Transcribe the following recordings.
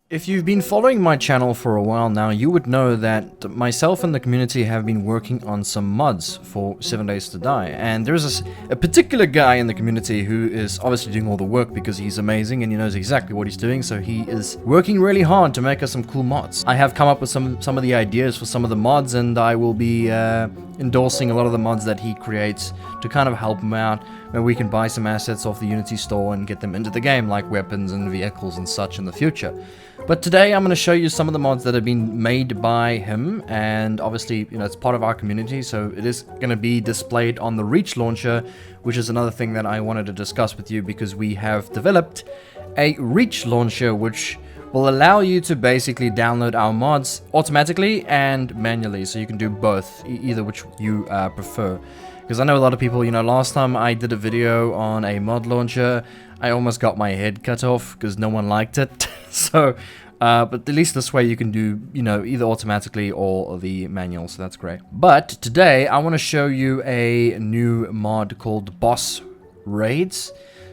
If you've been following my channel for a while now, you would know that myself and the community have been working on some mods for 7 Days to Die. And there's a particular guy in the community who is obviously doing all the work because he's amazing and he knows exactly what he's doing, so he is working really hard to make us some cool mods. I have come up with some of the ideas for some of the mods, and I will be endorsing a lot of the mods that he creates to kind of help him out, where we can buy some assets off the Unity store and get them into the game, like weapons and vehicles and such in the future. But today I'm going to show you some of the mods that have been made by him, and obviously, you know, it's part of our community, so it is going to be displayed on the Reach launcher, which is another thing that I wanted to discuss with you, because we have developed a Reach launcher which will allow you to basically download our mods automatically and manually, so you can do both, either which you prefer. Because I know a lot of people, you know, last time I did a video on a mod launcher, I almost got my head cut off because no one liked it. So, but at least this way you can do, you know, either automatically or the manual, so that's great. But today I want to show you a new mod called Boss Raids.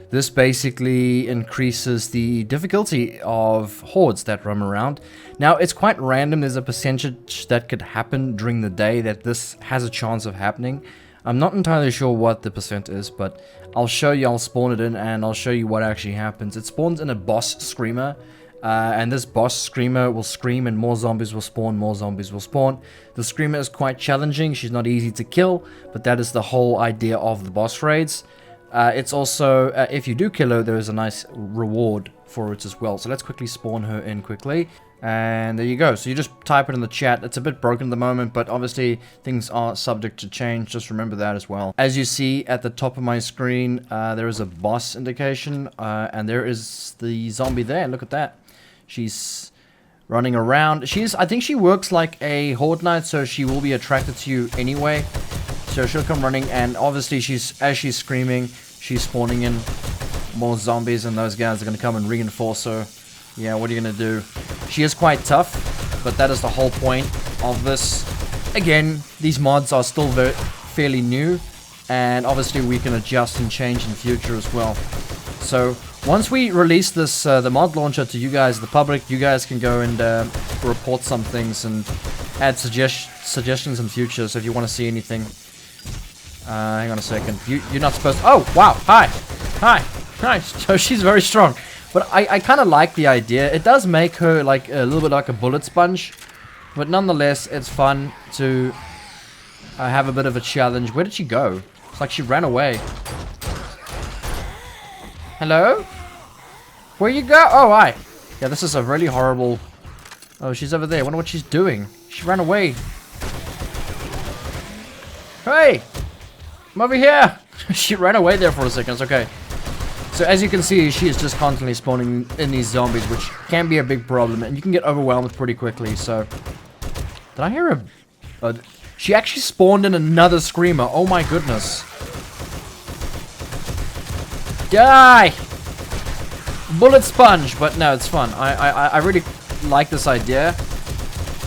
This basically increases the difficulty of hordes that roam around. Now, it's quite random. There's a percentage that could happen during the day that this has a chance of happening. I'm not entirely sure what the percent is, but I'll show you. I'll spawn it in, and I'll show you what actually happens. It spawns in a boss screamer, and this boss screamer will scream, and more zombies will spawn, more zombies will spawn. The screamer is quite challenging. She's not easy to kill, but that is the whole idea of the boss raids. It's also, if you do kill her, there is a nice reward for it as well. So let's quickly spawn her in quickly. And there you go. So you just type it in the chat. It's a bit broken at the moment, but obviously things are subject to change. Just remember that as well. As you see at the top of my screen, there is a boss indication, and there is the zombie there. Look at that. She's running around. I think she works like a horde knight, so she will be attracted to you anyway. So she'll come running, and obviously as she's screaming, she's spawning in more zombies, and those guys are going to come and reinforce her. Yeah, what are you going to do? She is quite tough, but that is the whole point of this. Again, these mods are still fairly new, and obviously we can adjust and change in the future as well. So once we release this, the mod launcher to you guys, the public, you guys can go and report some things and add suggestions in future. So if you want to see anything, hang on a second. You're not supposed to... Oh, wow. Hi. So she's very strong. But I kind of like the idea. It does make her like a little bit like a bullet sponge. But nonetheless, it's fun to have a bit of a challenge. Where did she go? It's like she ran away. Hello? Where you go? Oh, hi. Yeah, this is a really horrible... Oh, she's over there. I wonder what she's doing. She ran away. Hey! I'm over here! She ran away there for a second. It's okay. So as you can see, she is just constantly spawning in these zombies, which can be a big problem, and you can get overwhelmed pretty quickly. So, did I hear a... she actually spawned in another screamer. Oh my goodness. Die! Bullet sponge! But no, it's fun. I really like this idea.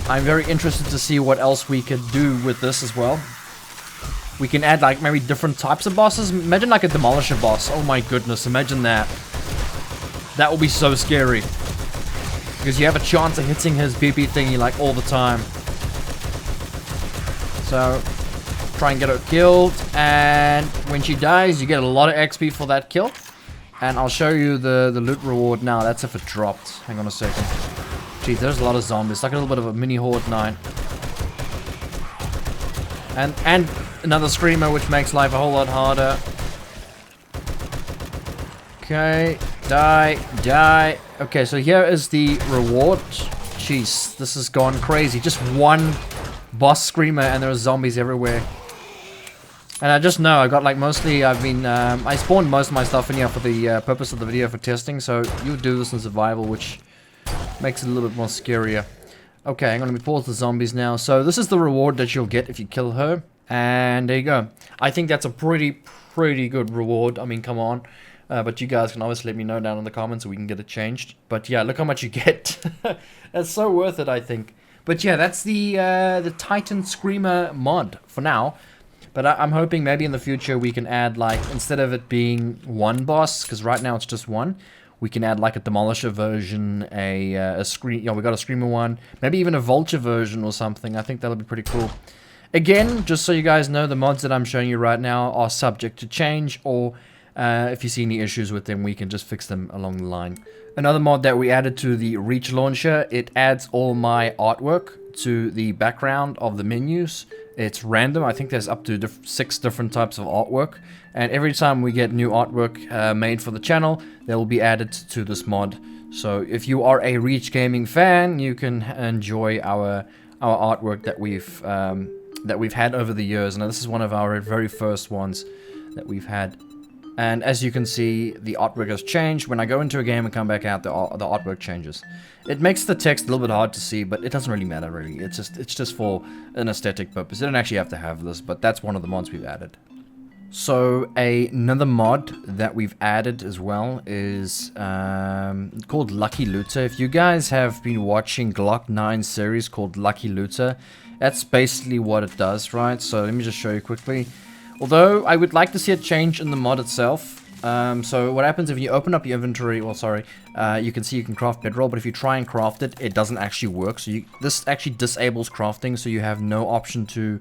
I'm very interested to see what else we could do with this as well. We can add like maybe different types of bosses. Imagine like a demolisher boss. Oh my goodness, imagine that. That will be so scary. Because you have a chance of hitting his BP thingy like all the time. So, try and get her killed. And when she dies, you get a lot of XP for that kill. And I'll show you the loot reward now. That's if it dropped. Hang on a second. Geez, there's a lot of zombies. Like a little bit of a mini horde knight. And another screamer, which makes life a whole lot harder. Okay, die. Okay, so here is the reward. Jeez, this has gone crazy. Just one boss screamer, and there are zombies everywhere. And I just know I got like mostly. I spawned most of my stuff in here for the purpose of the video for testing. So you do this in survival, which makes it a little bit more scarier. Okay, I'm going to pause the zombies now. So this is the reward that you'll get if you kill her. And there you go. I think that's a pretty good reward. I mean, come on. But you guys can obviously let me know down in the comments so we can get it changed. But yeah, look how much you get. That's so worth it, I think. But yeah, that's the Titan Screamer mod for now. But I'm hoping maybe in the future we can add, like, instead of it being one boss, because right now it's just one, We can add like a Demolisher version, a scream. We got a Screamer one, maybe even a Vulture version or something. I think that'll be pretty cool. Again, just so you guys know, the mods that I'm showing you right now are subject to change, or if you see any issues with them, we can just fix them along the line. Another mod that we added to the Reach launcher, it adds all my artwork to the background of the menus. It's random. I think there's up to 6 different types of artwork, and every time we get new artwork made for the channel, they will be added to this mod. So if you are a Reach Gaming fan, you can enjoy our artwork that we've had over the years. Now this is one of our very first ones that we've had. And as you can see, the artwork has changed. When I go into a game and come back out, the artwork changes. It makes the text a little bit hard to see, but it doesn't really matter, really. It's just for an aesthetic purpose. You don't actually have to have this, but that's one of the mods we've added. So another mod that we've added as well is called Lucky Looter. If you guys have been watching Glock 9's series called Lucky Looter, that's basically what it does, right? So let me just show you quickly. Although I would like to see a change in the mod itself. So what happens if you open up your inventory, well sorry, you can see you can craft bedroll, but if you try and craft it, it doesn't actually work. So this actually disables crafting, so you have no option to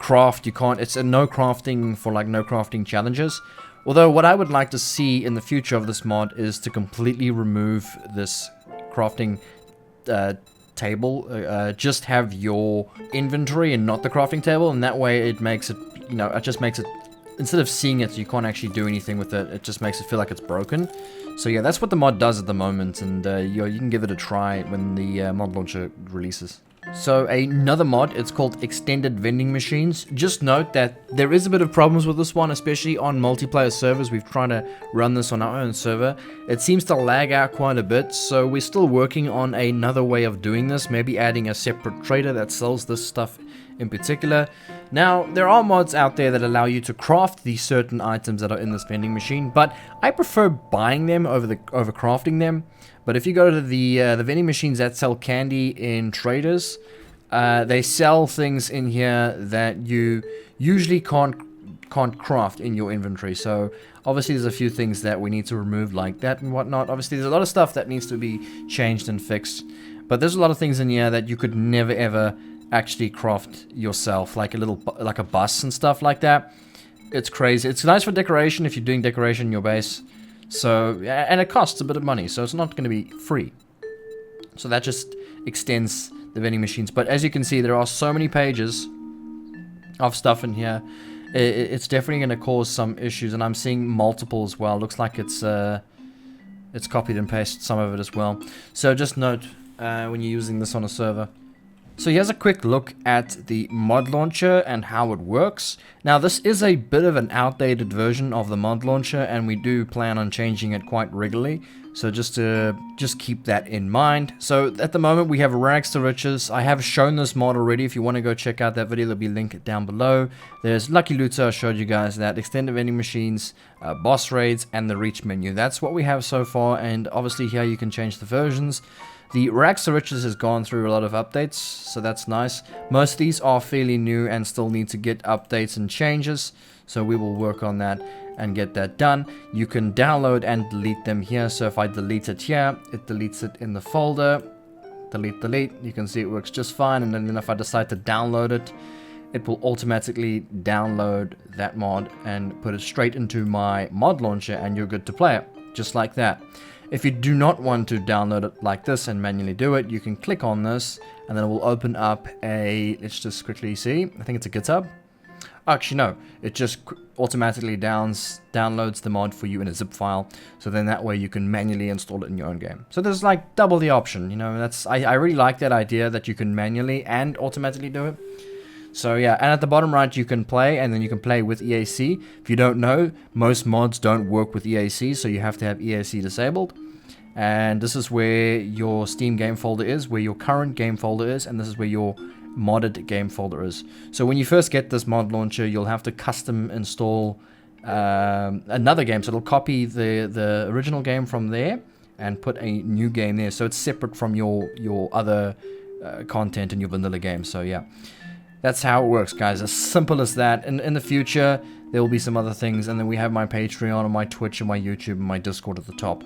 craft. You can't, it's a no crafting for like no crafting challenges. Although what I would like to see in the future of this mod is to completely remove this crafting table. Just have your inventory and not the crafting table, and that way it makes it, you know, it just makes it, instead of seeing it, you can't actually do anything with it. It just makes it feel like it's broken. So yeah, that's what the mod does at the moment, and you can give it a try when the mod launcher releases. So another mod, it's called Extended Vending Machines. Just note that there is a bit of problems with this one, especially on multiplayer servers. We've tried to run this on our own server. It seems to lag out quite a bit, so we're still working on another way of doing this, maybe adding a separate trader that sells this stuff in particular. Now, there are mods out there that allow you to craft these certain items that are in this vending machine, but I prefer buying them over crafting them. But if you go to the vending machines that sell candy in traders, they sell things in here that you usually can't craft in your inventory. So obviously there's a few things that we need to remove like that and whatnot. Obviously there's a lot of stuff that needs to be changed and fixed, but there's a lot of things in here that you could never ever actually craft yourself, like a bus and stuff like that. It's crazy. It's nice for decoration if you're doing decoration in your base. So, and it costs a bit of money, so it's not going to be free. So that just extends the vending machines. But as you can see, there are so many pages of stuff in here. It's definitely going to cause some issues, and I'm seeing multiple as well. Looks like it's copied and pasted some of it as well. So just note when you're using this on a server. So here's a quick look at the mod launcher and how it works. Now this is a bit of an outdated version of the mod launcher, and we do plan on changing it quite regularly. So just keep that in mind. So at the moment we have Rags to Riches. I have shown this mod already. If you want to go check out that video, there'll be a link down below. There's Lucky Looter, I showed you guys that, Extended Vending Machines, Boss Raids, and the Reach menu. That's what we have so far, and obviously here you can change the versions. The Rags to Riches has gone through a lot of updates, so that's nice. Most of these are fairly new and still need to get updates and changes, so we will work on that and get that done. You can download and delete them here, so if I delete it here, it deletes it in the folder. Delete, you can see it works just fine, and then if I decide to download it, it will automatically download that mod and put it straight into my mod launcher, and you're good to play it, just like that. If you do not want to download it like this and manually do it, you can click on this, and then it will open up a, let's just quickly see, I think it's a GitHub. Actually no, it just automatically downloads the mod for you in a zip file, so then that way you can manually install it in your own game. So there's like double the option, you know. That's I really like that idea that you can manually and automatically do it. So yeah, and at the bottom right you can play, and then you can play with EAC. If you don't know, most mods don't work with EAC, so you have to have EAC disabled. And this is where your Steam game folder is, where your current game folder is, and this is where your modded game folder is. So when you first get this mod launcher, you'll have to custom install another game. So it'll copy the original game from there and put a new game there. So it's separate from your other content in your vanilla game. So yeah, that's how it works, guys. As simple as that. In the future, there will be some other things, and then we have my Patreon and my Twitch and my YouTube and my Discord at the top.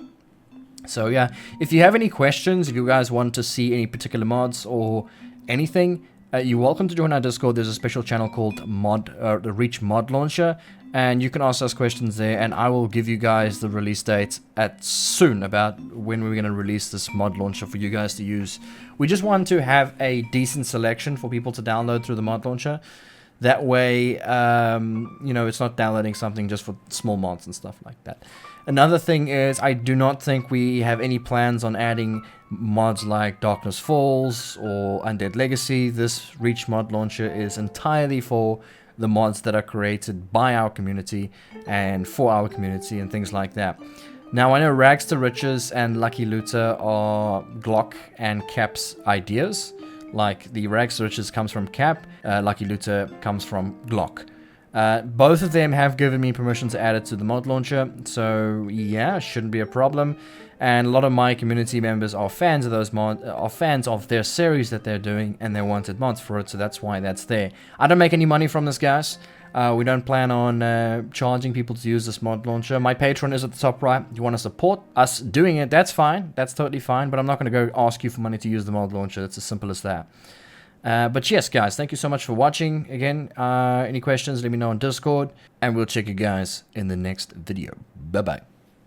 So yeah, if you have any questions, if you guys want to see any particular mods or anything, you're welcome to join our Discord. There's a special channel called the Reach Mod Launcher, and you can ask us questions there, and I will give you guys the release date soon about when we're going to release this mod launcher for you guys to use. We just want to have a decent selection for people to download through the mod launcher. That way, you know, it's not downloading something just for small mods and stuff like that. Another thing is, I do not think we have any plans on adding mods like Darkness Falls or Undead Legacy. This Reach mod launcher is entirely for the mods that are created by our community and for our community and things like that. Now, I know Rags to Riches and Lucky Looter are Glock and Cap's ideas. Like, the Rags to Riches comes from Cap, Lucky Looter comes from Glock. Both of them have given me permission to add it to the mod launcher, so yeah, shouldn't be a problem. And a lot of my community members are fans of those mods, are fans of their series that they're doing, and they wanted mods for it, so that's why that's there. I don't make any money from this, guys. We don't plan on charging people to use this mod launcher. My Patreon is at the top right. If you want to support us doing it, that's fine. That's totally fine, but I'm not going to go ask you for money to use the mod launcher. It's as simple as that. But yes, guys, thank you so much for watching. Again, any questions, let me know on Discord, and we'll check you guys in the next video. Bye-bye.